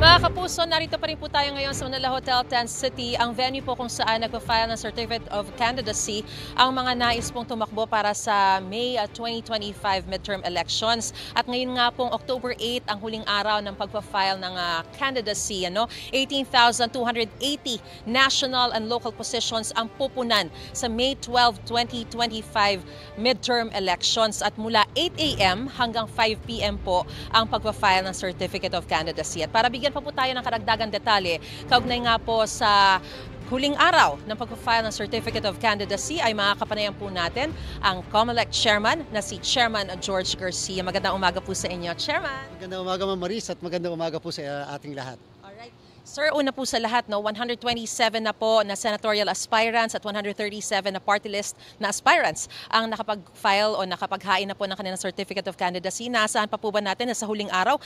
Mga kapuso, narito pa rin po tayo ngayon sa Manila Hotel Tent City, ang venue po kung saan nagpa-file ng Certificate of Candidacy ang mga nais pong tumakbo para sa May 2025 midterm elections. At ngayon nga pong October 8 ang huling araw ng pagpa-file ng candidacy. 18,280 national and local positions ang pupunan sa May 12, 2025 midterm elections. At mula 8 a.m. hanggang 5 p.m. po ang pagpa-file ng Certificate of Candidacy. At para bigyan pa po tayo ng karagdagang detalye, kaugnay nga po sa huling araw ng pag-file ng Certificate of Candidacy ay makakapanayan po natin ang COMELEC Chairman na si Chairman George Garcia. Magandang umaga po sa inyo, Chairman. Magandang umaga, Ma'am Maris, at magandang umaga po sa ating lahat. Alright. Sir, una po sa lahat, 127 na po na senatorial aspirants at 137 na party list na aspirants ang nakapag-file o nakapaghain na po ng kanilang Certificate of Candidacy. Naasahan pa po ba natin na sa huling araw,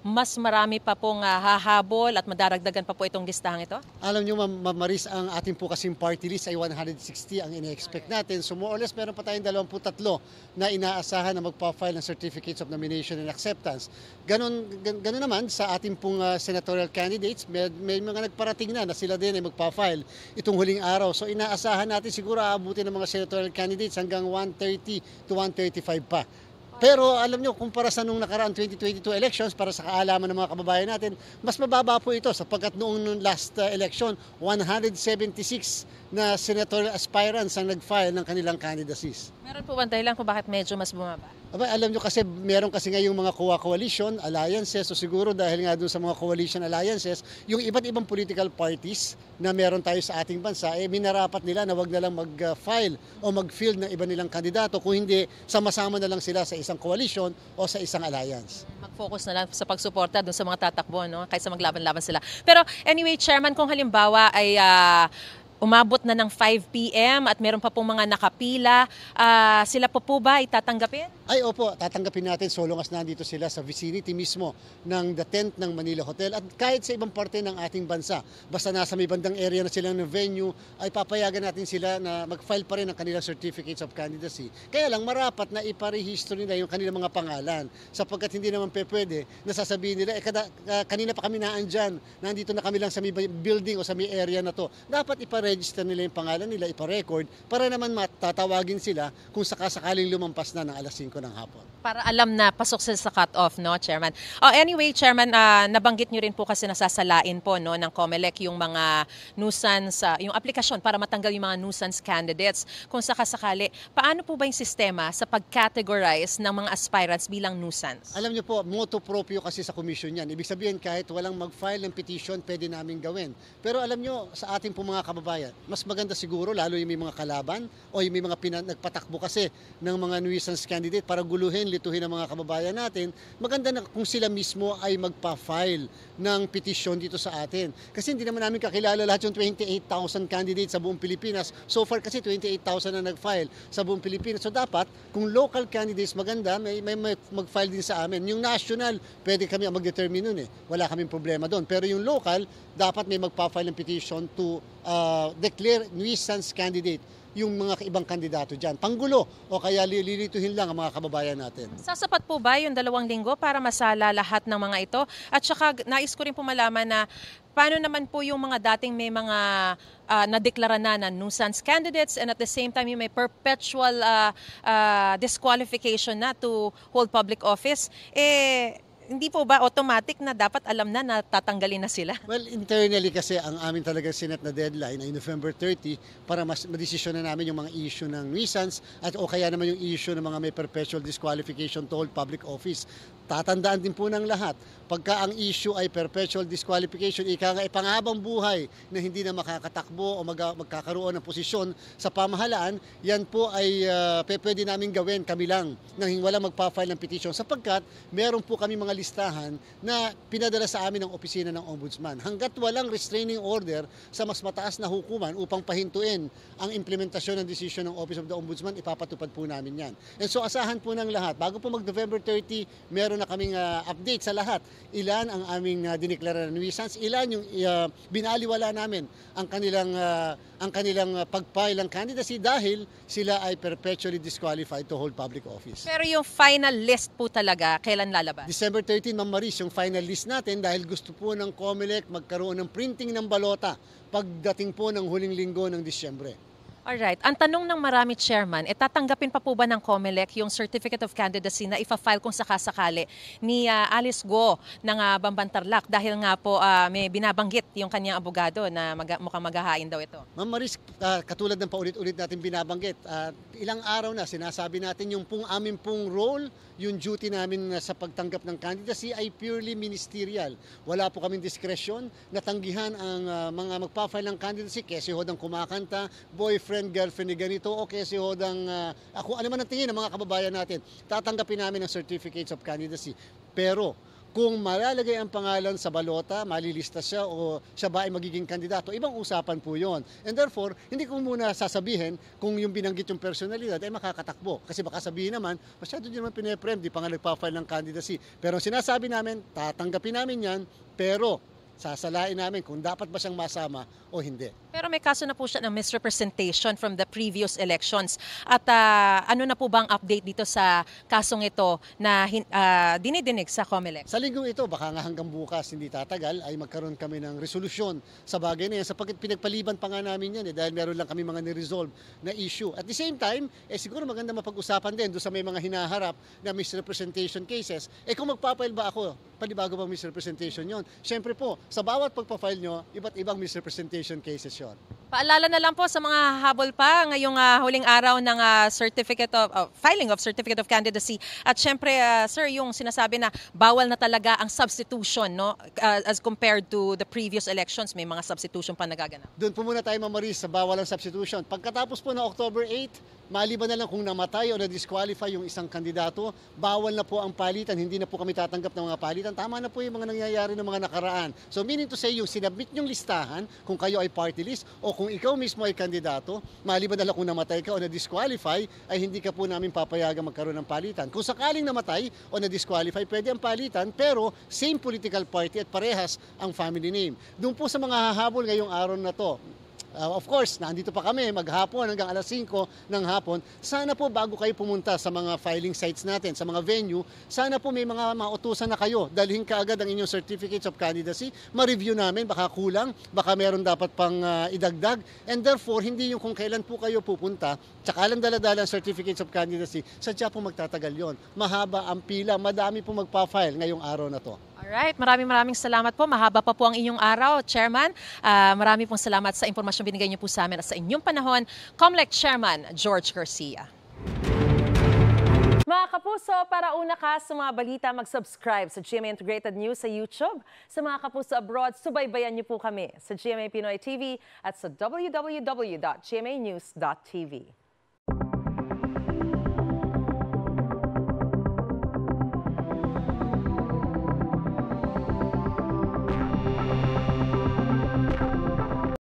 mas marami pa pong hahabol at madaragdagan pa po itong listahang ito? Alam niyo, Ma'am Maris, ang ating po kasing party list ay 160 ang ina-expect natin. So more or less, meron pa tayong 23 na inaasahan na magpa-file ng Certificates of Nomination and Acceptance. Ganon naman sa ating pong senatorial candidates, may mga nagparating na sila din ay magpa-file itong huling araw. So inaasahan natin siguro aabutin ng mga senatorial candidates hanggang 130 to 135 pa. Pero alam nyo, kumpara sa nung nakaraan 2022 elections, para sa kaalaman ng mga kababayan natin, mas mababa po ito sapagkat noong last election, 176 na senatorial aspirants ang nag-file ng kanilang candidacies. Meron po bang dahilan kung bakit medyo mas bumaba? Alam nyo kasi meron kasi ngayong mga coalition alliances, so siguro dahil nga doon sa mga coalition alliances, yung iba't ibang political parties na meron tayo sa ating bansa, minarapat nila na wag na lang mag-file o mag-field ng iba nilang kandidato, kung hindi sama-sama na lang sila sa isang coalition o sa isang alliance. Mag-focus na lang sa pagsuporta doon sa mga tatakbo, kaysa maglaban-laban sila. Pero anyway, Chairman, kung halimbawa ay umabot na ng 5 p.m. at meron pa pong mga nakapila, sila po ba itatanggapin? Ay opo, tatanggapin natin so long as nandito sila sa vicinity mismo ng the tent ng Manila Hotel at kahit sa ibang parte ng ating bansa. Basta nasa may bandang area na sila ng venue, ay papayagan natin sila na mag-file pa rin ng kanilang Certificates of Candidacy. Kaya lang marapat na iparehistro nila yung kanilang mga pangalan sapagkat hindi naman pwede na sasabihin nila, kanina pa kami naandyan, nandito na kami lang sa may building o sa may area na to. Dapat iparegister nila yung pangalan nila, iparecord para naman matatawagin sila kung sakasakaling lumampas na ng alas 5 ng hapon. Para alam na pasok sila sa cut-off, Chairman? Anyway, Chairman, nabanggit nyo rin po kasi nasasalain po ng COMELEC yung mga nuisance, yung aplikasyon para matanggal yung mga nuisance candidates. Kung sakasakali, paano po ba yung sistema sa pag-categorize ng mga aspirants bilang nuisance? Alam nyo po, motu proprio kasi sa commission yan. Ibig sabihin, kahit walang mag-file ng petition, pwede namin gawin. Pero alam nyo, sa ating po mga kababayan, mas maganda siguro, lalo yung may mga kalaban o yung may mga nagpatakbo kasi ng mga nuisance candidate para guluhin, lituhin ang mga kababayan natin, maganda na kung sila mismo ay magpa-file ng petition dito sa atin. Kasi hindi naman namin kakilala lahat yung 28,000 candidates sa buong Pilipinas. So far kasi 28,000 na nag-file sa buong Pilipinas. So dapat, kung local candidates maganda, may mag-file din sa amin. Yung national, pwede kami mag-determine nun . Wala kaming problema doon. Pero yung local, dapat may magpa-file ng petition to declare nuisance candidate yung mga ibang kandidato dyan. Panggulo o kaya lilituhin lang ang mga kababayan natin. Sasapat po ba yung 2 linggo para masala lahat ng mga ito? At saka nais ko rin po malaman na paano naman po yung mga dating may mga nadeklara na nuisance candidates and at the same time yung may perpetual disqualification na to hold public office, hindi po ba automatic na dapat alam na tatanggalin na sila? Well, internally kasi ang amin talaga Senate na deadline ay November 30 para madesisyon na namin yung mga issue ng nuisance at o kaya naman yung issue ng mga may perpetual disqualification to hold public office. Tatandaan din po ng lahat, pagka ang issue ay perpetual disqualification, panghabang buhay na hindi na makakatakbo o magkakaroon ng posisyon sa pamahalaan, yan po ay pwede namin gawin kami lang nang walang magpa-file ng petition sapagkat meron po kami mga listahan na pinadala sa amin ng opisina ng Ombudsman. Hanggat walang restraining order sa mas mataas na hukuman upang pahintuin ang implementasyon ng desisyon ng Office of the Ombudsman, ipapatupad po namin yan. And so asahan po ng lahat, bago po mag-November 30, meron meron na kaming update sa lahat. Ilan ang aming dineklara na nuisance, ilan yung binaliwala namin ang kanilang pag-file ng candidacy dahil sila ay perpetually disqualified to hold public office. Pero yung final list po talaga, kailan lalabas? December 13, Ma'am Maris, yung final list natin dahil gusto po ng COMELEC magkaroon ng printing ng balota pagdating po ng huling linggo ng Disyembre. Alright. Ang tanong ng marami, Chairman, tatanggapin pa po ba ng COMELEC yung Certificate of Candidacy na ifa-file kung sakasakali ni Alice Guo ng Bambantarlac dahil nga po may binabanggit yung kanyang abogado na mukhang maghahain daw ito? Ma'am Maris, katulad ng paulit-ulit natin binabanggit, ilang araw na sinasabi natin yung amin pong role, yung duty namin sa pagtanggap ng candidacy ay purely ministerial. Wala po kaming diskresyon, natanggihan ang mga magpa-file ng candidacy, kasi hodang kumakanta, boyfriend, girlfriend ni ganito, o kasi hodang, ako ano man ang tingin ng mga kababayan natin, tatanggapin namin ang certificates of candidacy. Pero kung malalagay ang pangalan sa balota, malilista siya o siya ba ay magiging kandidato, ibang usapan po yon. And therefore, hindi ko muna sasabihin kung yung binanggit yung personalidad ay makakatakbo. Kasi baka sabihin naman, masyado din naman pinaprem, di pa nga nagpa-file ng candidacy. Pero ang sinasabi namin, tatanggapin namin yan, pero sasalain namin kung dapat ba siyang masama o hindi. Pero may kaso na po siya ng misrepresentation from the previous elections. At ano na po bang update dito sa kasong ito na dinidinig sa COMELEC? Sa linggong ito, baka nga hanggang bukas, hindi tatagal, ay magkaroon kami ng resolusyon sa bagay na yan. Sapagkat pinagpaliban pa nga namin yan dahil meron lang kami mga niresolve na issue. At the same time, siguro maganda mapag-usapan din doon sa may mga hinaharap na misrepresentation cases. Kung magpapail ba ako, panibago bang misrepresentation yon? Siyempre po, sa bawat pagpa-file nyo, iba't ibang misrepresentation cases yon. Paalala na lang po sa mga habol pa ngayong huling araw ng filing of Certificate of Candidacy. At syempre, sir, yung sinasabi na bawal na talaga ang substitution, no? As compared to the previous elections, may mga substitution pa nagaganap. Doon po muna tayo, Ma'am Maris, sa bawal ang substitution. Pagkatapos po ng October 8, maliban na lang kung namatay o na-disqualify yung isang kandidato, bawal na po ang palitan. Hindi na po kami tatanggap ng mga palitan. Tama na po yung mga nangyayari ng mga nakaraan. So meaning to say, yung sinabit yung listahan, kung kayo ay party list o kung ikaw mismo ay kandidato, maliban na lang kung namatay ka o na-disqualify, ay hindi ka po namin papayagan magkaroon ng palitan. Kung sakaling namatay o na-disqualify, pwede ang palitan, pero same political party at parehas ang family name. Doon po sa mga hahabol ngayong araw na to, of course, nandito pa kami maghapon hanggang alas 5 ng hapon. Sana po bago kayo pumunta sa mga filing sites natin, sa mga venue, sana po may mga mautusan na kayo. Dalhin kaagad ang inyong certificates of candidacy, ma-review namin, baka kulang, baka meron dapat pang idagdag. And therefore, hindi yung kung kailan po kayo pupunta, tsaka lang dala-dala ang certificates of candidacy, sadya po magtatagal yon. Mahaba ang pila, madami po magpa-file ngayong araw na to. Alright, maraming salamat po. Mahaba pa po ang inyong araw, Chairman. Marami pong salamat sa impormasyon binigay niyo po sa amin at sa inyong panahon. COMELEC Chairman George Garcia. Mga kapuso, para una ka sa mga balita, mag-subscribe sa GMA Integrated News sa YouTube. Sa mga kapuso abroad, subaybayan niyo po kami sa GMA Pinoy TV at sa www.gmanews.tv.